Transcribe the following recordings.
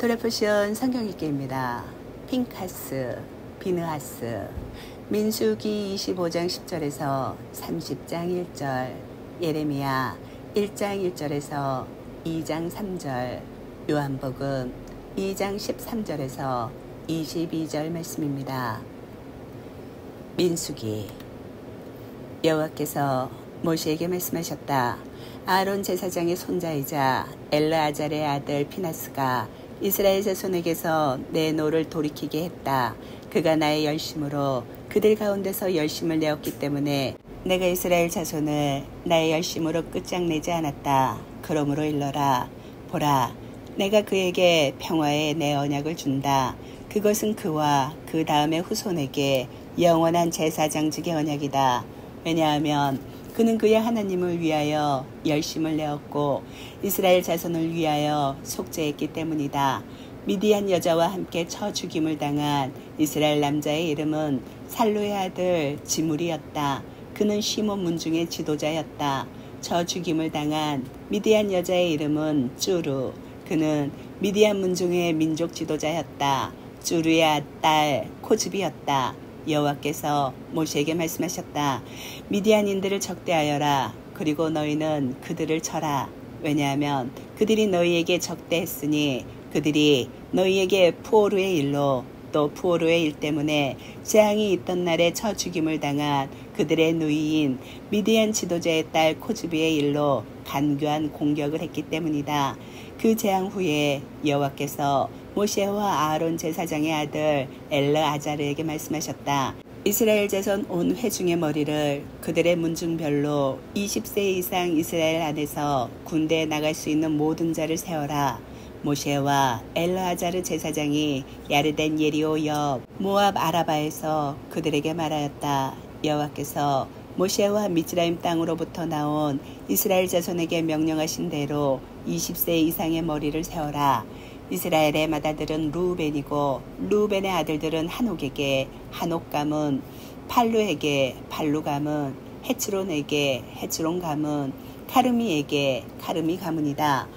돌아보시온 성경 읽기입니다. 핑하스, 비느하스, 민수기 25장 10절에서 30장 1절, 예레미야 1장 1절에서 2장 3절, 요한복음 2장 13절에서 22절 말씀입니다. 민수기. 여호와께서 모세에게 말씀하셨다. 아론 제사장의 손자이자 엘르아잘의 아들 피나스가 이스라엘 자손에게서 내 노를 돌이키게 했다. 그가 나의 열심으로 그들 가운데서 열심을 내었기 때문에 내가 이스라엘 자손을 나의 열심으로 끝장내지 않았다. 그러므로 일러라. 보라, 내가 그에게 평화의 내 언약을 준다. 그것은 그와 그 다음의 후손에게 영원한 제사장직의 언약이다. 왜냐하면 그는 그의 하나님을 위하여 열심을 내었고 이스라엘 자손을 위하여 속죄했기 때문이다. 미디안 여자와 함께 쳐 죽임을 당한 이스라엘 남자의 이름은 살루의 아들 지물이었다. 그는 시몬 문중의 지도자였다. 쳐 죽임을 당한 미디안 여자의 이름은 쭈루. 그는 미디안 문중의 민족 지도자였다. 쭈루의 딸 코즈비였다. 여호와께서 모세에게 말씀하셨다. 미디안인들을 적대하여라. 그리고 너희는 그들을 쳐라. 왜냐하면 그들이 너희에게 적대했으니 그들이 너희에게 푸오르의 일로 또 푸오르의 일 때문에 재앙이 있던 날에 쳐 죽임을 당한 그들의 누이인 미디안 지도자의 딸 코즈비의 일로 간교한 공격을 했기 때문이다. 그 재앙 후에 여호와께서 모세와 아론 제사장의 아들 엘르아자르에게 말씀하셨다. 이스라엘 자손 온 회중의 머리를 그들의 문중별로 20세 이상 이스라엘 안에서 군대에 나갈 수 있는 모든 자를 세워라. 모세와 엘르아자르 제사장이 야르덴 예리오 옆 모압 아라바에서 그들에게 말하였다. 여호와께서 모세와 미즈라임 땅으로부터 나온 이스라엘 자손에게 명령하신 대로 20세 이상의 머리를 세워라. 이스라엘의 맏아들은 루벤이고 루벤의 아들들은 한옥에게, 한옥 가문, 팔루에게, 팔루 가문, 헤츠론에게, 헤츠론 가문, 카르미에게, 카르미 가문이다.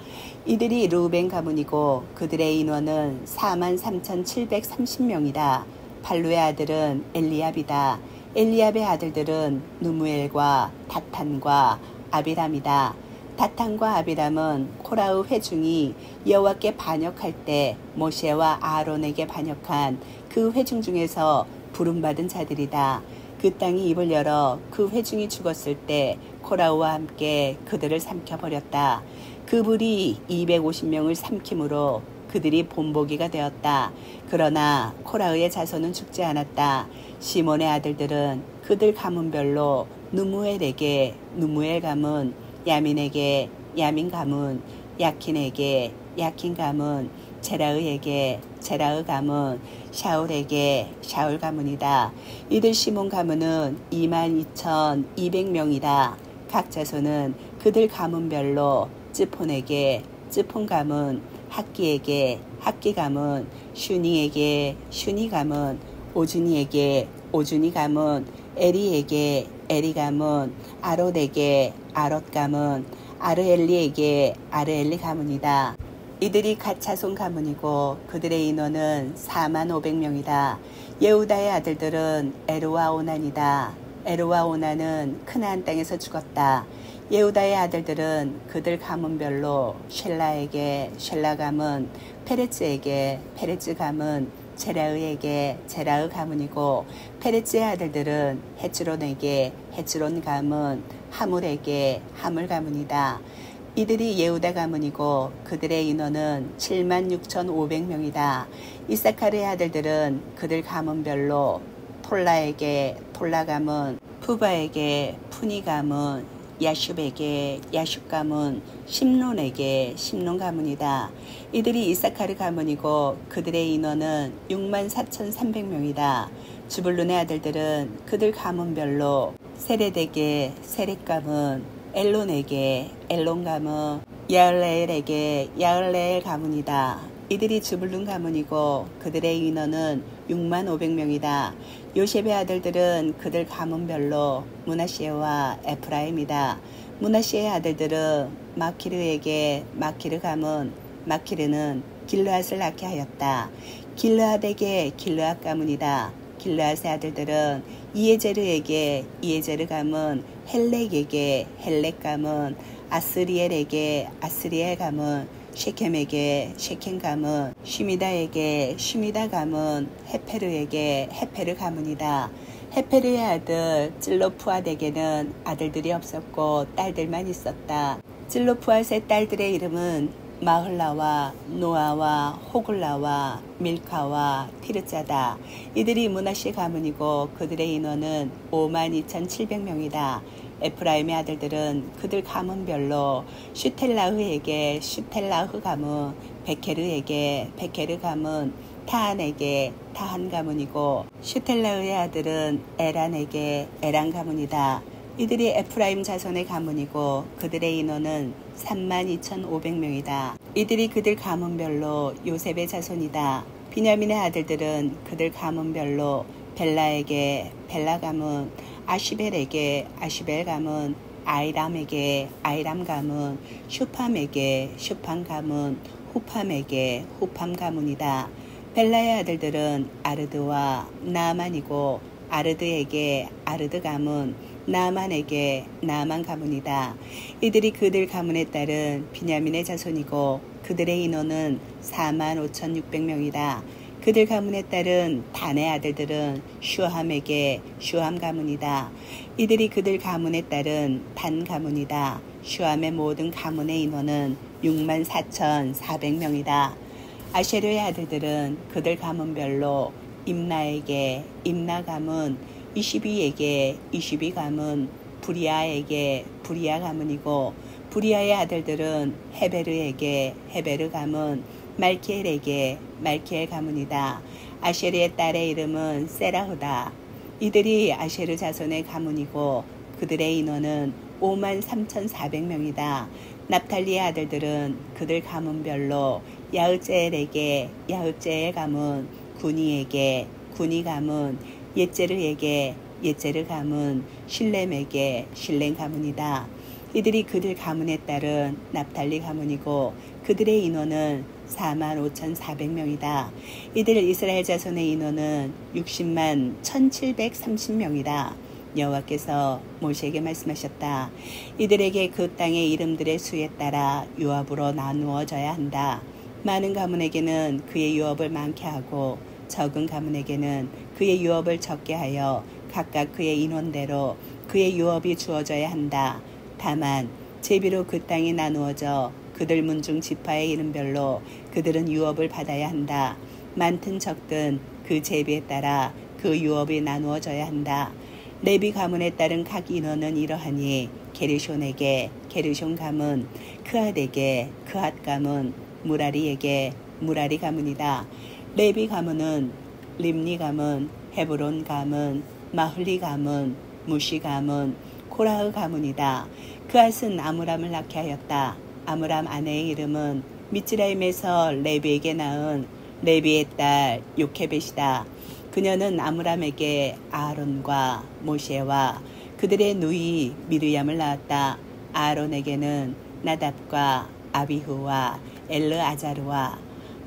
이들이 루벤 가문이고 그들의 인원은 43,730명이다. 팔루의 아들은 엘리압이다. 엘리압의 아들들은 누무엘과 다탄과 아비람이다. 다탄과 아비람은 코라의 회중이 여호와께 반역할 때 모세와 아론에게 반역한 그 회중 중에서 부름받은 자들이다. 그 땅이 입을 열어 그 회중이 죽었을 때 코라와 함께 그들을 삼켜버렸다. 그 불이 250명을 삼킴으로 그들이 본보기가 되었다. 그러나 코라의 자손은 죽지 않았다. 시몬의 아들들은 그들 가문별로 누무엘에게 누무엘 가문, 야민에게 야민 가문, 야킨에게 야킨 가문, 제라의에게 제라의 가문, 샤울에게 샤울 가문이다. 이들 시몬 가문은 22,200명이다. 각 자손은 그들 가문별로 쯔폰에게 쯔폰 가문, 학기에게 학기 가문, 슈니에게 슈니 가문, 오주니에게 오주니 가문, 에리에게 에리 가문, 아롯에게 아롯 가문, 아르엘리에게 아르엘리 가문이다. 이들이 갓 자손 가문이고 그들의 인원은 45,000명이다. 예후다의 아들들은 에르와 오난이다. 에르와 오난은 크나안 땅에서 죽었다. 예후다의 아들들은 그들 가문별로 쉘라에게 쉘라 가문, 페레츠에게 페레츠 가문, 제라의에게 제라의 가문이고 페레츠의 아들들은 헤츠론에게 헤츠론 가문, 하물에게 하물 가문이다. 이들이 예후다 가문이고 그들의 인원은 76,500명이다. 이사카르의 아들들은 그들 가문별로 톨라에게 톨라 가문, 푸바에게 푸니 가문, 야숑에게 야숑 가문, 심론에게 심론 가문이다. 이들이 이사카르 가문이고 그들의 인원은 64,300명이다. 주불룬의 아들들은 그들 가문별로 세렛에게 세렛 가문, 엘론에게 엘론 가문, 야을레엘에게 야을레엘 가문이다. 이들이 주불룬 가문이고 그들의 인원은 65,000명이다. 요셉의 아들들은 그들 가문별로 므낫시에와 에프라임이다. 므낫시의 아들들은 마키르에게 마키르 가문, 마키르는 길르앗을 낳게 하였다. 길르앗에게 길르앗 가문이다. 길르앗의 아들들은 이에제르에게 이에제르 가문, 헬렉에게 헬렉 가문, 아스리엘에게 아스리엘 가문, 셰켐에게 셰켐 가문, 쉬미다에게 쉬미다 가문, 헤페르에게 헤페르 가문이다. 헤페르의 아들 찔로푸앗에게는 아들들이 없었고 딸들만 있었다. 찔로푸앗의 딸들의 이름은 마흘라와 노아와 호글라와 밀카와 티르자다. 이들이 므낫세 가문이고 그들의 인원은 52,700명이다. 에프라임의 아들들은 그들 가문별로 슈텔라흐에게 슈텔라흐 가문, 베케르에게 베케르 가문, 타한에게 타한 가문이고 슈텔라흐의 아들은 에란에게 에란 가문이다. 이들이 에프라임 자손의 가문이고 그들의 인원은 32,500명이다. 이들이 그들 가문별로 요셉의 자손이다. 비냐민의 아들들은 그들 가문별로 벨라에게 벨라 가문, 아시벨에게 아시벨 가문, 아이람에게 아이람 가문, 슈팜에게 슈팜 가문, 후팜에게 후팜 가문이다. 벨라의 아들들은 아르드와 나아만이고 아르드에게 아르드 가문, 나아만에게 나아만 가문이다. 이들이 그들 가문에 따른 비냐민의 자손이고 그들의 인원은 45,600명이다. 그들 가문에 따른 단의 아들들은 슈함에게 슈함 가문이다. 이들이 그들 가문에 따른 단 가문이다. 슈함의 모든 가문의 인원은 64,400명이다. 아셰르의 아들들은 그들 가문별로 임나에게 임나 가문, 이시비에게 이시비 가문, 부리아에게 부리아 가문이고 부리아의 아들들은 헤베르에게 헤베르 가문, 말키엘에게 말키엘 가문이다. 아셰르의 딸의 이름은 세라흐다. 이들이 아셰르 자손의 가문이고 그들의 인원은 53,400명이다. 납탈리의 아들들은 그들 가문별로 야흐제엘에게 야흐제엘 가문, 구니에게 구니 가문, 예제르에게 예제르 가문, 실렘에게 실렘 가문이다. 이들이 그들 가문에 따른 납탈리 가문이고 그들의 인원은 45,400명이다. 이들 이스라엘 자손의 인원은 601,730명이다. 여호와께서 모세에게 말씀하셨다. 이들에게 그 땅의 이름들의 수에 따라 유업으로 나누어져야 한다. 많은 가문에게는 그의 유업을 많게 하고 적은 가문에게는 그의 유업을 적게 하여 각각 그의 인원대로 그의 유업이 주어져야 한다. 다만 제비로 그 땅이 나누어져 그들 문중 지파의 이름별로 그들은 유업을 받아야 한다. 많든 적든 그 제비에 따라 그 유업이 나누어져야 한다. 레비 가문에 따른 각 인원은 이러하니 게르숤에게 게르숤 가문, 크앗에게 크앗 가문, 무라리에게 무라리 가문이다. 레비 가문은 림니 가문, 헤브론 가문, 마흘리 가문, 무시 가문, 코라흐 가문이다. 크앗은 아므람을 낳게 하였다. 아므람 아내의 이름은 미츠라임에서 레비에게 낳은 레비의 딸 요케벳이다. 그녀는 아므람에게 아론과 모세와 그들의 누이 미르얌을 낳았다. 아론에게는 나답과 아비후와 엘르아자르와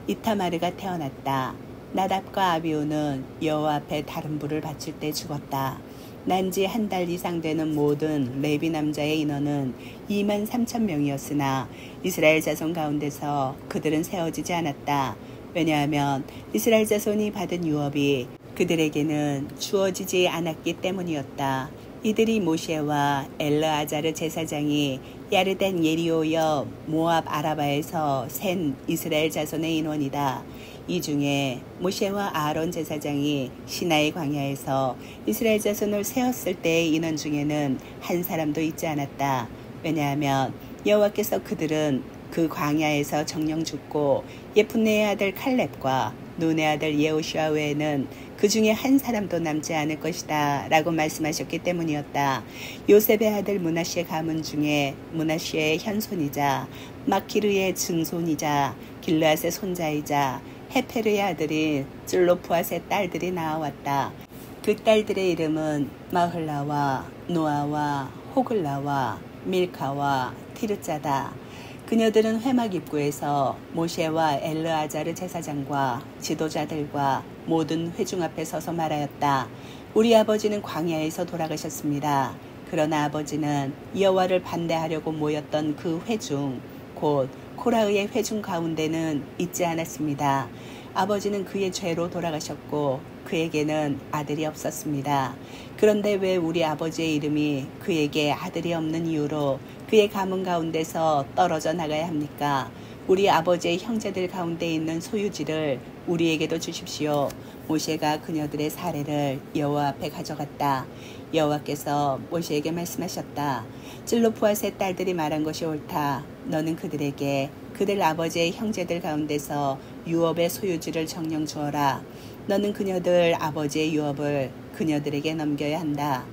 이타마르가 태어났다. 나답과 아비후는 여호와 앞에 다른 불을 바칠 때 죽었다. 난지 한 달 이상 되는 모든 레비 남자의 인원은 23,000명이었으나 이스라엘 자손 가운데서 그들은 세워지지 않았다. 왜냐하면 이스라엘 자손이 받은 유업이 그들에게는 주어지지 않았기 때문이었다. 이들이 모세와 엘르아자르 제사장이 야르단 예리오여 모압 아라바에서 센 이스라엘 자손의 인원이다. 이 중에 모세와 아론 제사장이 시나이 광야에서 이스라엘 자손을 세웠을 때의 인원 중에는 한 사람도 있지 않았다. 왜냐하면 여호와께서 그들은 그 광야에서 정령 죽고 예푼네의 아들 칼렙과 눈의 아들 예호슈아 외에는 그 중에 한 사람도 남지 않을 것이다 라고 말씀하셨기 때문이었다. 요셉의 아들 므낫세 가문 중에 므낫세의 현손이자 마키르의 증손이자 길르앗의 손자이자 헤페르의 아들인 찔로푸앗의 딸들이 나와왔다. 그 딸들의 이름은 마흘라와 노아와 호글라와 밀카와 티르자다. 그녀들은 회막 입구에서 모세와 엘르아자르 제사장과 지도자들과 모든 회중 앞에 서서 말하였다. 우리 아버지는 광야에서 돌아가셨습니다. 그러나 아버지는 여호와를 반대하려고 모였던 그 회중, 곧 코라의 회중 가운데는 있지 않았습니다. 아버지는 그의 죄로 돌아가셨고 그에게는 아들이 없었습니다. 그런데 왜 우리 아버지의 이름이 그에게 아들이 없는 이유로 그의 가문 가운데서 떨어져 나가야 합니까? 우리 아버지의 형제들 가운데 있는 소유지를 우리에게도 주십시오. 모세가 그녀들의 사례를 여호와 앞에 가져갔다. 여호와께서 모세에게 말씀하셨다. 찔로푸앗의 딸들이 말한 것이 옳다. 너는 그들에게 그들 아버지의 형제들 가운데서 유업의 소유지를 정령 주어라. 너는 그녀들 아버지의 유업을 그녀들에게 넘겨야 한다.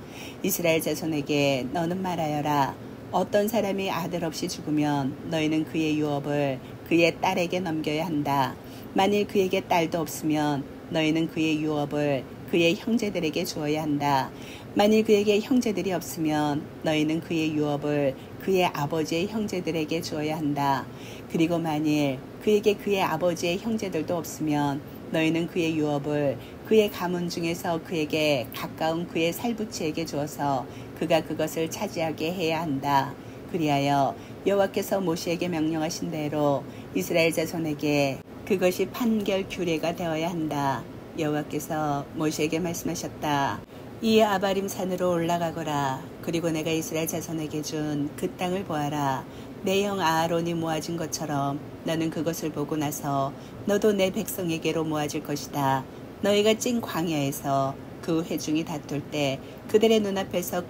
이스라엘 자손에게 너는 말하여라. 어떤 사람이 아들 없이 죽으면 너희는 그의 유업을 그의 딸에게 넘겨야 한다. 만일 그에게 딸도 없으면 너희는 그의 유업을 그의 형제들에게 주어야 한다. 만일 그에게 형제들이 없으면 너희는 그의 유업을 그의 아버지의 형제들에게 주어야 한다. 그리고 만일 그에게 그의 아버지의 형제들도 없으면 너희는 그의 유업을 그의 가문 중에서 그에게 가까운 그의 살부치에게 주어서 그가 그것을 차지하게 해야 한다. 그리하여 여호와께서 모세에게 명령하신 대로 이스라엘 자손에게 그것이 판결 규례가 되어야 한다. 여호와께서 모세에게 말씀하셨다. 이 아바림 산으로 올라가거라. 그리고 내가 이스라엘 자손에게 준 그 땅을 보아라. 내 형 아하론이 모아진 것처럼 너는 그것을 보고 나서 너도 내 백성에게로 모아질 것이다. 너희가 찐 광야에서 그 회중이 다툴 때 그들의 눈앞에서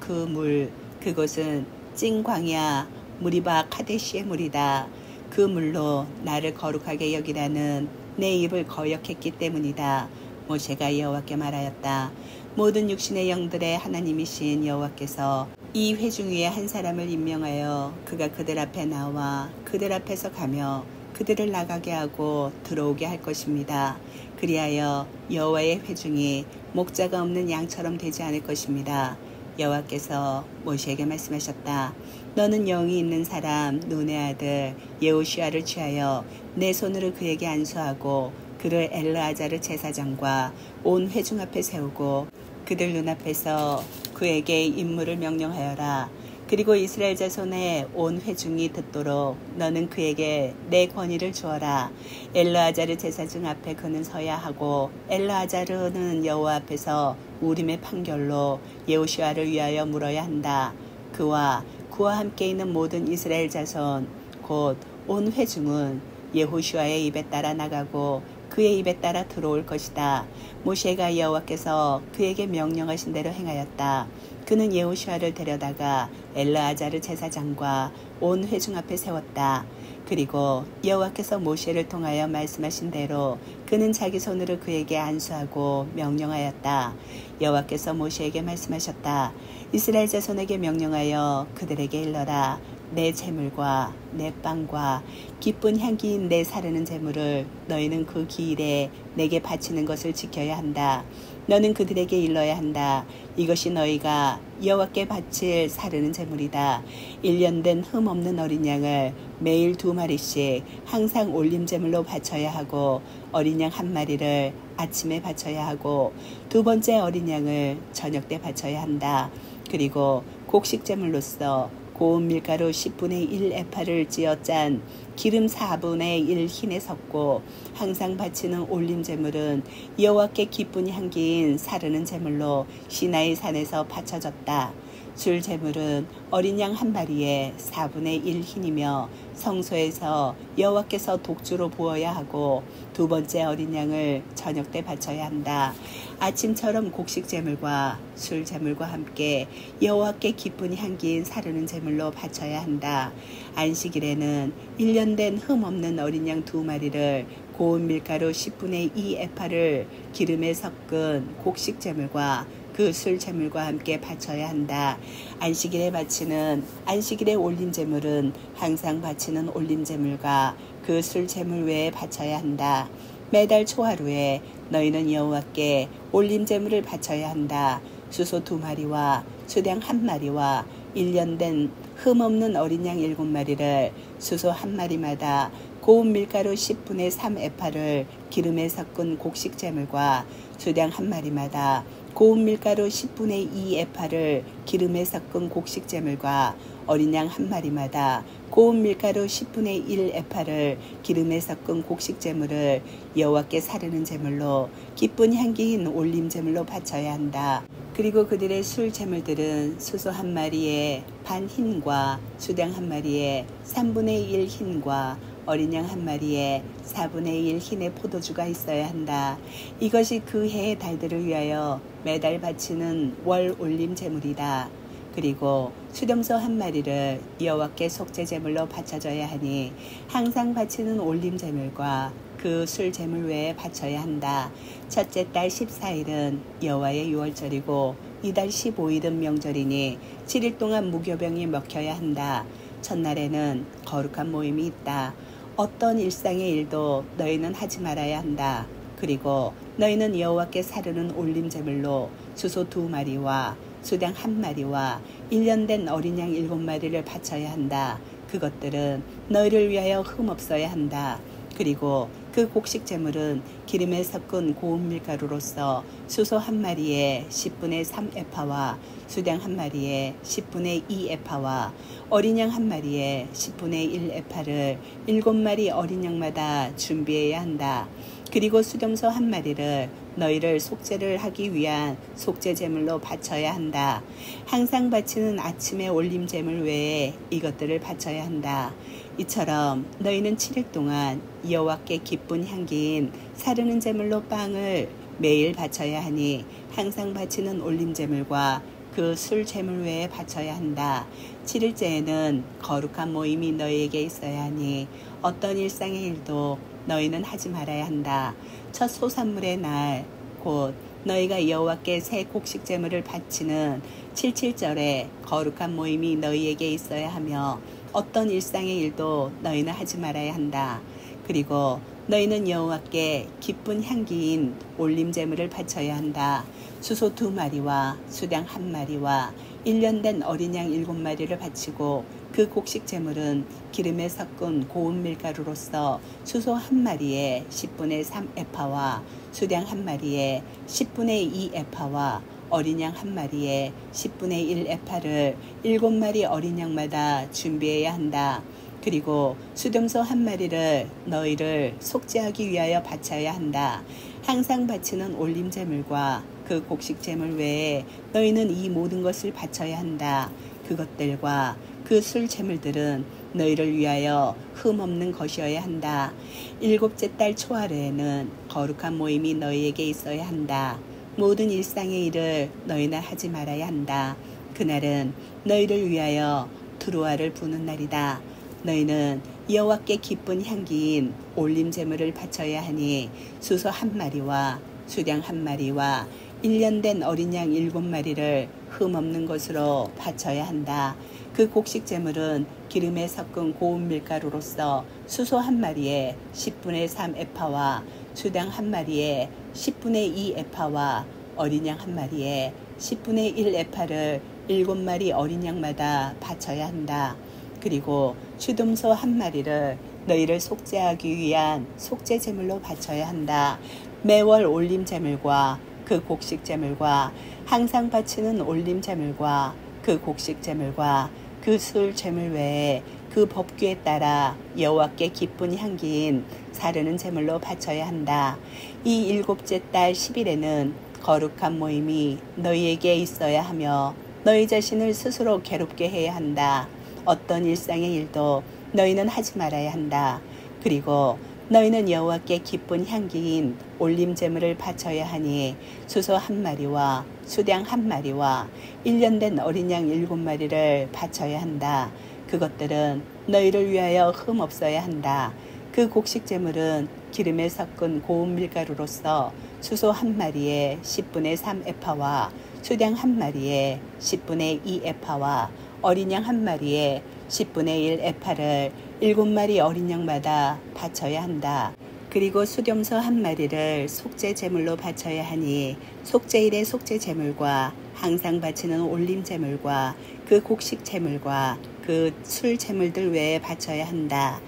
그곳은 찐 광야 무리바 카데시의 물이다. 그 물로 나를 거룩하게 여기라는 내 입을 거역했기 때문이다. 모세가 여호와께 말하였다. 모든 육신의 영들의 하나님이신 여호와께서 이 회중 위에 한 사람을 임명하여 그가 그들 앞에 나와 그들 앞에서 가며 그들을 나가게 하고 들어오게 할 것입니다. 그리하여 여호와의 회중이 목자가 없는 양처럼 되지 않을 것입니다. 여호와께서 모세에게 말씀하셨다. 너는 영이 있는 사람 눈의 아들 여호슈아를 취하여 내 손으로 그에게 안수하고 그를 엘르아자르 제사장과 온 회중 앞에 세우고 그들 눈앞에서 그에게 임무를 명령하여라. 그리고 이스라엘 자손의 온 회중이 듣도록 너는 그에게 내 권위를 주어라. 엘르아자르 제사장 앞에 그는 서야 하고 엘르아자르는 여호와 앞에서 우림의 판결로 여호슈아를 위하여 물어야 한다. 그와 함께 있는 모든 이스라엘 자손 곧 온 회중은 여호슈아의 입에 따라 나가고 그의 입에 따라 들어올 것이다. 모세가 여호와께서 그에게 명령하신 대로 행하였다. 그는 여호슈아를 데려다가 엘르아자르 제사장과 온 회중 앞에 세웠다. 그리고 여호와께서 모세를 통하여 말씀하신 대로 그는 자기 손으로 그에게 안수하고 명령하였다. 여호와께서 모세에게 말씀하셨다. 이스라엘 자손에게 명령하여 그들에게 일러라. 내 제물과 내 빵과 기쁜 향기인 내 사르는 제물을 너희는 그 기일에 내게 바치는 것을 지켜야 한다. 너는 그들에게 일러야 한다. 이것이 너희가 여호와께 바칠 사르는 제물이다. 1년 된 흠 없는 어린 양을 매일 2마리씩 항상 올림 제물로 바쳐야 하고 어린 양 1마리를 아침에 바쳐야 하고 두 번째 어린 양을 저녁 때 바쳐야 한다. 그리고 곡식 제물로서 고운 밀가루 10분의 1 에파를 찌어 짠 기름 4분의 1 흰에 섞고 항상 바치는 올림 제물은 여호와께 기쁜 향기인 사르는 제물로 시나이 산에서 바쳐졌다. 줄 제물은 어린 양 1마리에 4분의 1 흰이며 성소에서 여호와께서 독주로 부어야 하고 두 번째 어린 양을 저녁 때 바쳐야 한다. 아침처럼 곡식 제물과 술 제물과 함께 여호와께 기쁜 향기인 사르는 제물로 바쳐야 한다. 안식일에는 1년 된 흠 없는 어린 양 2마리를 고운 밀가루 10분의 2 에파를 기름에 섞은 곡식 제물과 그 술 제물과 함께 바쳐야 한다. 안식일에 올림 제물은 항상 바치는 올림 제물과 그 술 제물 외에 바쳐야 한다. 매달 초하루에 너희는 여호와께 올림 제물을 바쳐야 한다. 수소 2마리와 수량 1마리와 1년 된 흠없는 어린 양 7마리를 수소 1마리마다 고운 밀가루 10분의 3 에파를 기름에 섞은 곡식제물과 수량 1마리마다 고운 밀가루 10분의 2 에파를 기름에 섞은 곡식제물과 어린 양 1마리마다 고운 밀가루 10분의 1 에파를 기름에 섞은 곡식제물을 여호와께 사르는 제물로 기쁜 향기인 올림제물로 바쳐야 한다. 그리고 그들의 술 제물들은 수소 1마리에 반 흰과 수량 1마리에 3분의 1 흰과 어린 양 1마리에 4분의 1 흰의 포도주가 있어야 한다. 이것이 그 해의 달들을 위하여 매달 바치는 월 올림 제물이다. 그리고 수렴소 1마리를 여호와께 속죄 제물로 바쳐져야 하니 항상 바치는 올림 제물과 그 술 제물 외에 바쳐야 한다. 첫째 달 14일은 여호와의 유월절이고 이달 15일은 명절이니 7일 동안 무교병이 먹혀야 한다. 첫날에는 거룩한 모임이 있다. 어떤 일상의 일도 너희는 하지 말아야 한다. 그리고 너희는 여호와께 사르는 올림 제물로 수소 2마리와 수량 1마리와 1년 된 어린 양 7마리를 바쳐야 한다. 그것들은 너희를 위하여 흠없어야 한다. 그리고 그 곡식 제물은 기름에 섞은 고운 밀가루로서 수소 1마리에 10분의 3 에파와 수량 1마리에 10분의 2 에파와 어린 양 1마리에 10분의 1 에파를 7마리 어린 양마다 준비해야 한다. 그리고 수렴소 1마리를 너희를 속죄를 하기 위한 속죄 제물로 바쳐야 한다. 항상 바치는 아침의 올림 제물 외에 이것들을 바쳐야 한다. 이처럼 너희는 7일 동안 여호와께 기쁜 향기인 사르는 제물로 빵을 매일 바쳐야 하니 항상 바치는 올림 제물과 그 술 제물 외에 바쳐야 한다. 7일째에는 거룩한 모임이 너희에게 있어야 하니 어떤 일상의 일도 너희는 하지 말아야 한다. 첫 소산물의 날 곧 너희가 여호와께 새 곡식 제물을 바치는 77절에 거룩한 모임이 너희에게 있어야 하며 어떤 일상의 일도 너희는 하지 말아야 한다. 그리고 너희는 여호와께 기쁜 향기인 올림 제물을 바쳐야 한다. 수소 2마리와 수량 1마리와 1년 된 어린 양 7마리를 바치고 그 곡식 제물은 기름에 섞은 고운 밀가루로서 수소 1마리에 10분의 3 에파와 수량 1마리에 10분의 2 에파와 어린 양 1마리에 10분의 1 에파를 7마리 어린 양마다 준비해야 한다. 그리고 수렴소 1마리를 너희를 속죄하기 위하여 바쳐야 한다. 항상 바치는 올림 제물과 그 곡식 제물 외에 너희는 이 모든 것을 바쳐야 한다. 그것들과 그 술 제물들은 너희를 위하여 흠없는 것이어야 한다. 7째 달 초하루에는 거룩한 모임이 너희에게 있어야 한다. 모든 일상의 일을 너희는 하지 말아야 한다. 그날은 너희를 위하여 두루와를 부는 날이다. 너희는 여호와께 기쁜 향기인 올림 제물을 바쳐야 하니 수소 1마리와 수량 1마리와 1년 된 어린 양 7마리를 흠없는 것으로 바쳐야 한다. 그 곡식 제물은 기름에 섞은 고운 밀가루로서 수소 1마리에 10분의 3 에파와 수량 1마리에 10분의 2 에파와 어린 양 1마리에 10분의 1 에파를 7마리 어린 양마다 바쳐야 한다. 그리고 주둠소 1마리를 너희를 속죄하기 위한 속죄 제물로 바쳐야 한다. 매월 올림 제물과 그 곡식 제물과 항상 바치는 올림 제물과 그 곡식 제물과 그 술 제물 외에 그 법규에 따라 여호와께 기쁜 향기인 사르는 제물로 바쳐야 한다. 이 7째 달 10일에는 거룩한 모임이 너희에게 있어야 하며 너희 자신을 스스로 괴롭게 해야 한다. 어떤 일상의 일도 너희는 하지 말아야 한다. 그리고 너희는 여호와께 기쁜 향기인 올림 제물을 바쳐야 하니 수소 1마리와 수량 1마리와 1년 된 어린 양 7마리를 바쳐야 한다. 그것들은 너희를 위하여 흠 없어야 한다. 그 곡식 제물은 기름에 섞은 고운 밀가루로서 수소 1마리에 10분의 3 에파와 수량 1마리에 10분의 2 에파와 어린 양 1마리에 10분의 1 에파를 7마리 어린 양마다 바쳐야 한다. 그리고 수렴소 1마리를 속죄 제물로 바쳐야 하니 속죄일의 속죄 제물과 항상 바치는 올림 제물과 그 곡식 제물과 그 술 제물들 외에 바쳐야 한다.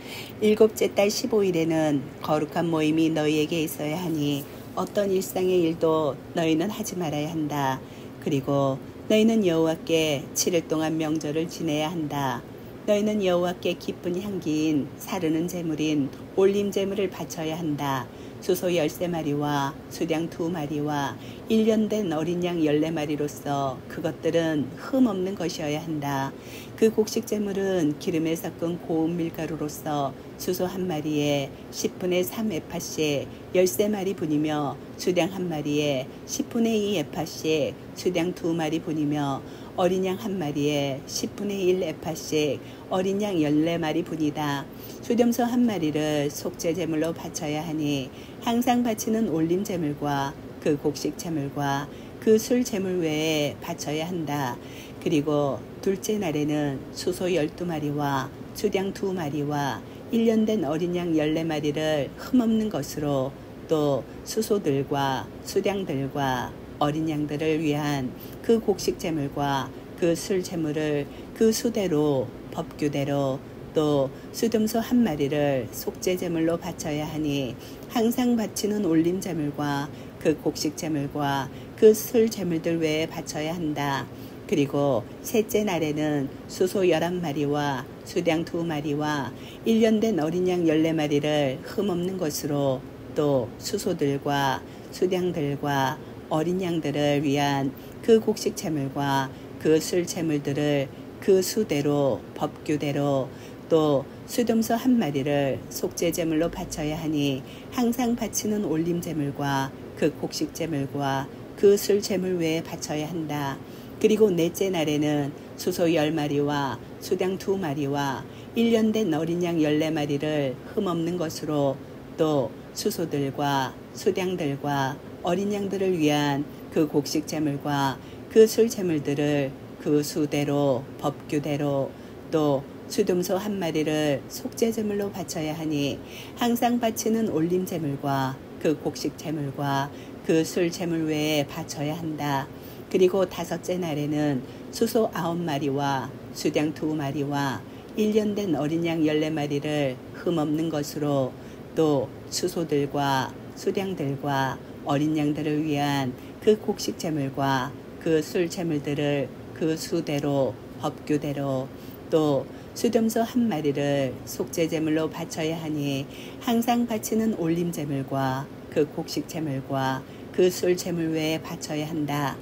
일곱째 달 15일에는 거룩한 모임이 너희에게 있어야 하니 어떤 일상의 일도 너희는 하지 말아야 한다. 그리고 너희는 여호와께 7일 동안 명절을 지내야 한다. 너희는 여호와께 기쁜 향기인 사르는 제물인 올림 제물을 바쳐야 한다. 수소 13마리와 수량 2마리와 1년 된 어린 양 14마리로서 그것들은 흠없는 것이어야 한다. 그 곡식 제물은 기름에 섞은 고운 밀가루로서 수소 1마리에 10분의 3 에파씩 13마리 분이며 수량 1마리에 10분의 2 에파씩 수량 2마리 분이며 어린 양 1마리에 10분의 1 에파씩 어린 양 14마리 분이다. 수렴소 1마리를 속죄 제물로 바쳐야 하니 항상 바치는 올림 제물과 그 곡식 제물과 그 술 제물 외에 바쳐야 한다. 그리고 둘째 날에는 수소 12마리와 수량 2마리와 1년 된 어린 양 14마리를 흠없는 것으로 또 수소들과 수량들과 어린 양들을 위한 그 곡식 제물과 그 술 제물을 그 수대로 법규대로 또 수금소 1마리를 속죄 제물로 바쳐야 하니 항상 바치는 올림 제물과 그 곡식 제물과 그 술 제물들 외에 바쳐야 한다. 그리고 셋째 날에는 수소 11마리와 수량 2마리와 1년 된 어린 양 14마리를 흠없는 것으로 또 수소들과 수량들과 어린 양들을 위한 그 곡식 제물과 그 술 제물들을 그 수대로 법규대로 또 수금소 1마리를 속죄 제물로 바쳐야 하니 항상 바치는 올림 제물과 그 곡식 제물과 그 술 제물 외에 바쳐야 한다. 그리고 넷째 날에는 수소 10마리와 수량 2마리와 1년 된 어린 양 14마리를 흠없는 것으로 또 수소들과 수량들과 어린 양들을 위한 그 곡식 제물과 그 술 제물들을 그 수대로 법규대로 또 수금소 1마리를 속죄 제물로 바쳐야 하니 항상 바치는 올림 제물과 그 곡식 제물과 그 술 제물 외에 바쳐야 한다. 그리고 다섯째 날에는 수소 9마리와 수량 2마리와 1년 된 어린 양 14마리를 흠없는 것으로 또 수소들과 수량들과 어린 양들을 위한 그 곡식 제물과 그 술 제물들을 그 수대로 법규대로 또 수금소 1마리를 속죄 제물로 바쳐야 하니 항상 바치는 올림 제물과 그 곡식 제물과 그 술 제물 외에 바쳐야 한다.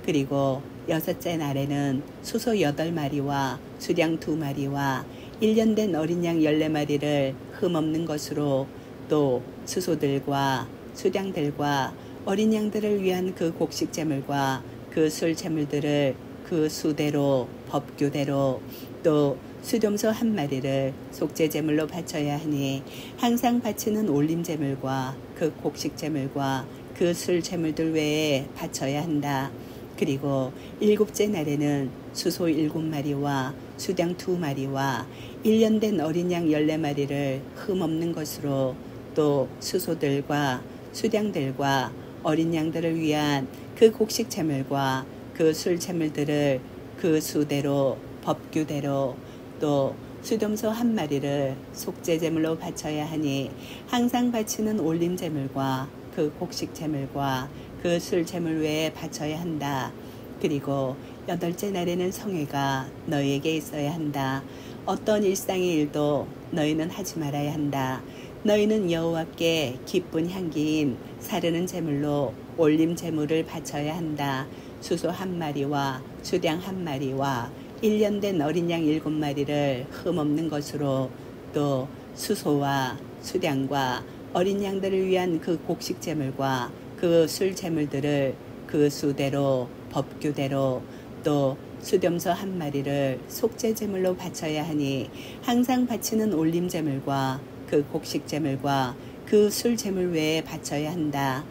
그리고 여섯째 날에는 수소 8마리와 수량 2마리와 1년 된 어린 양 14마리를 흠없는 것으로 또 수소들과 수량들과 어린 양들을 위한 그 곡식 제물과 그 술 제물들을 그 수대로 법규대로 또 수금소 1마리를 속죄 제물로 바쳐야 하니 항상 바치는 올림 제물과 그 곡식 제물과 그 술 제물들 외에 바쳐야 한다. 그리고 일곱째 날에는 수소 7마리와 수량 2마리와 1년 된 어린 양 14마리를 흠없는 것으로 또 수소들과 수량들과 어린 양들을 위한 그 곡식 제물과 그 술 제물들을 그 수대로 법규대로 또 수금소 1마리를 속죄 제물로 바쳐야 하니 항상 바치는 올림 제물과 그 곡식 제물과 그 술 제물 외에 바쳐야 한다. 그리고 여덟째 날에는 성회가 너희에게 있어야 한다. 어떤 일상의 일도 너희는 하지 말아야 한다. 너희는 여호와께 기쁜 향기인 사르는 제물로 올림 제물을 바쳐야 한다. 수소 1마리와 수량 1마리와 1년 된 어린 양 7마리를 흠없는 것으로 또 수소와 수량과 어린 양들을 위한 그 곡식 제물과 그 술 제물들을 그 수대로 법규대로 또 수금소 1마리를 속죄 제물로 바쳐야 하니 항상 바치는 올림 제물과 그 곡식 제물과 그 술 제물 외에 바쳐야 한다.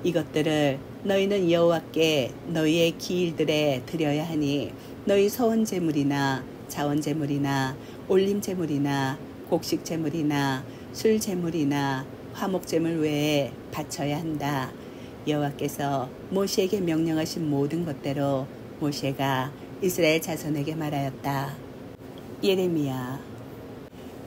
이것들을 너희는 여호와께 너희의 기일들에 드려야 하니 너희 소원 제물이나 자원 제물이나 올림 제물이나 곡식 제물이나 술 제물이나 화목 제물 외에 바쳐야 한다. 여호와께서 모세에게 명령하신 모든 것대로 모세가 이스라엘 자손에게 말하였다. 예레미야.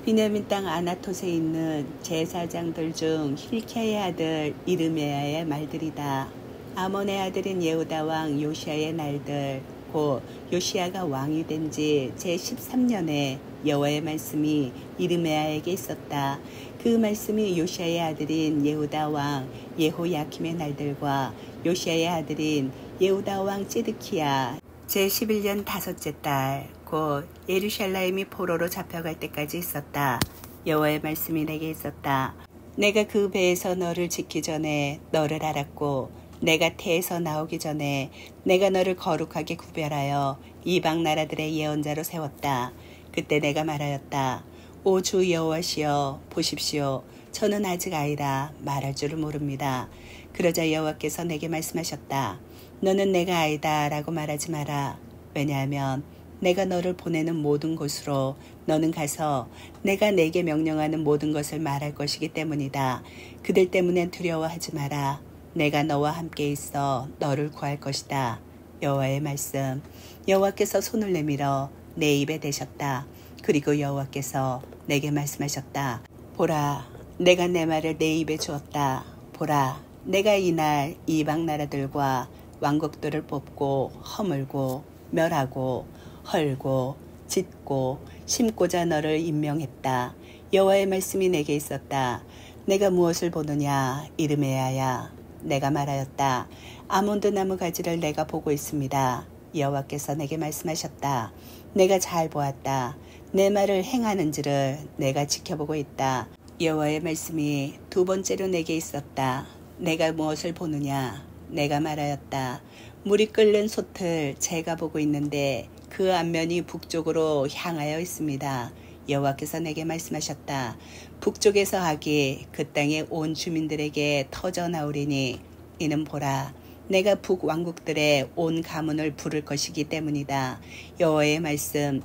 비냐민 땅 아나톳에 있는 제사장들 중 힐키야의 아들 이르메야의 말들이다. 아몬의 아들인 예후다 왕 요시야의 날들, 곧 요시야가 왕이 된 지 제13년에 여호와의 말씀이 이르메야에게 있었다. 그 말씀이 요시야의 아들인 예후다 왕 예호야킴의 날들과 요시야의 아들인 예후다 왕 ጼ드키야 제11년 다섯째 달, 곧 예루살렘이 포로로 잡혀갈 때까지 있었다. 여호와의 말씀이 내게 있었다. 내가 그 배에서 너를 짓기 전에 너를 알았고, 내가 태에서 나오기 전에 내가 너를 거룩하게 구별하여 이방 나라들의 예언자로 세웠다. 그때 내가 말하였다. 오 주 여호와시여, 보십시오. 저는 아직 아이라 말할 줄을 모릅니다. 그러자 여호와께서 내게 말씀하셨다. 너는 내가 아이다 라고 말하지 마라. 왜냐하면 내가 너를 보내는 모든 곳으로 너는 가서 내가 내게 명령하는 모든 것을 말할 것이기 때문이다. 그들 때문에 두려워하지 마라. 내가 너와 함께 있어 너를 구할 것이다. 여호와의 말씀. 여호와께서 손을 내밀어 내 입에 대셨다. 그리고 여호와께서 내게 말씀하셨다. 보라, 내가 내 말을 내 입에 주었다. 보라, 내가 이날 이방 나라들과 왕국들을 뽑고 허물고 멸하고 헐고 짓고 심고자 너를 임명했다. 여호와의 말씀이 내게 있었다. 내가 무엇을 보느냐, 이르메야야. 내가 말하였다. 아몬드 나무 가지를 내가 보고 있습니다. 여호와께서 내게 말씀하셨다. 내가 잘 보았다. 내 말을 행하는지를 내가 지켜보고 있다. 여호와의 말씀이 두 번째로 내게 있었다. 내가 무엇을 보느냐? 내가 말하였다. 물이 끓는 솥을 제가 보고 있는데 그 앞면이 북쪽으로 향하여 있습니다. 여호와께서 내게 말씀하셨다. 북쪽에서 악이 그 땅의 온 주민들에게 터져 나오리니 이는 보라, 내가 북왕국들의 온 가문을 부를 것이기 때문이다. 여호와의 말씀.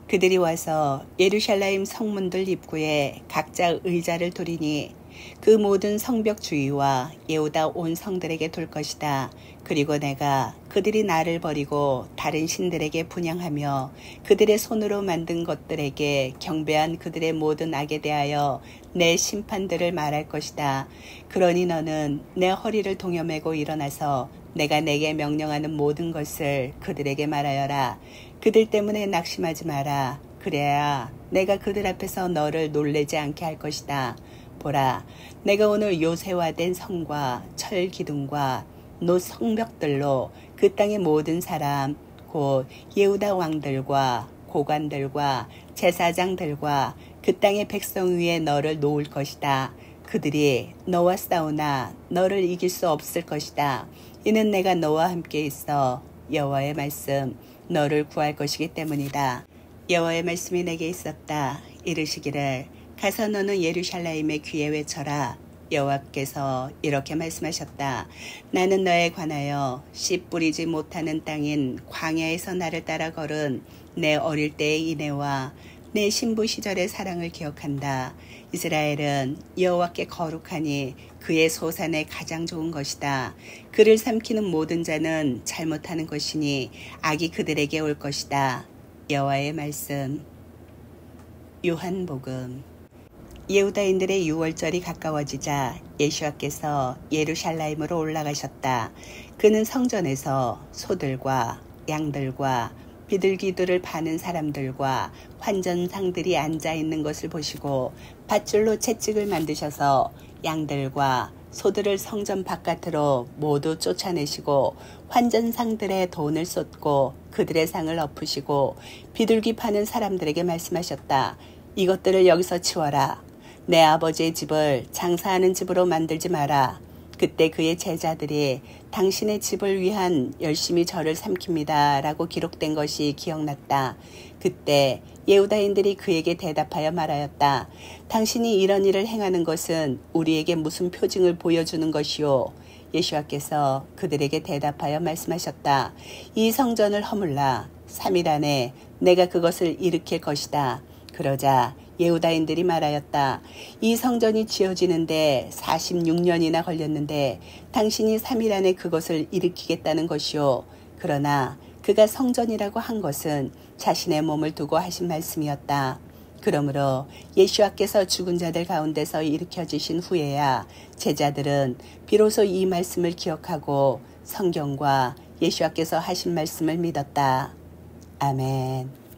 그들이 와서 예루살렘 성문들 입구에 각자 의자를 두리니 그 모든 성벽 주위와 예후다 온 성들에게 둘 것이다. 그리고 내가 그들이 나를 버리고 다른 신들에게 분향하며 그들의 손으로 만든 것들에게 경배한 그들의 모든 악에 대하여 내 심판들을 말할 것이다. 그러니 너는 내 허리를 동여매고 일어나서 내가 내게 명령하는 모든 것을 그들에게 말하여라. 그들 때문에 낙심하지 마라. 그래야 내가 그들 앞에서 너를 놀래지 않게 할 것이다. 보라, 내가 오늘 요새화된 성과 철 기둥과 노 성벽들로 그 땅의 모든 사람, 곧 예후다 왕들과 고관들과 제사장들과 그 땅의 백성 위에 너를 놓을 것이다. 그들이 너와 싸우나 너를 이길 수 없을 것이다. 이는 내가 너와 함께 있어 여호와의 말씀 너를 구할 것이기 때문이다. 여호와의 말씀이 내게 있었다. 이르시기를 가서 너는 예루살렘의 귀에 외쳐라. 여호와께서 이렇게 말씀하셨다. 나는 너에 관하여 씨 뿌리지 못하는 땅인 광야에서 나를 따라 걸은 내 어릴 때의 인애와 내 신부 시절의 사랑을 기억한다. 이스라엘은 여호와께 거룩하니 그의 소산에 가장 좋은 것이다. 그를 삼키는 모든 자는 잘못하는 것이니 악이 그들에게 올 것이다. 여호와의 말씀. 요한복음. 예후다인들의 유월절이 가까워지자 예수와께서 예루살렘으로 올라가셨다. 그는 성전에서 소들과 양들과 비둘기들을 파는 사람들과 환전상들이 앉아있는 것을 보시고 밧줄로 채찍을 만드셔서 양들과 소들을 성전 바깥으로 모두 쫓아내시고 환전상들의 돈을 쏟고 그들의 상을 엎으시고 비둘기 파는 사람들에게 말씀하셨다. 이것들을 여기서 치워라. 내 아버지의 집을 장사하는 집으로 만들지 마라. 그때 그의 제자들이 당신의 집을 위한 열심히 저를 삼킵니다 라고 기록된 것이 기억났다. 그때 예후다인들이 그에게 대답하여 말하였다. 당신이 이런 일을 행하는 것은 우리에게 무슨 표징을 보여주는 것이요? 예수와께서 그들에게 대답하여 말씀하셨다. 이 성전을 허물라. 3일 안에 내가 그것을 일으킬 것이다. 그러자 예후다인들이 말하였다. 이 성전이 지어지는데 46년이나 걸렸는데 당신이 3일 안에 그것을 일으키겠다는 것이요. 그러나 그가 성전이라고 한 것은 자신의 몸을 두고 하신 말씀이었다. 그러므로 예수와께서 죽은 자들 가운데서 일으켜지신 후에야 제자들은 비로소 이 말씀을 기억하고 성경과 예수와께서 하신 말씀을 믿었다. 아멘.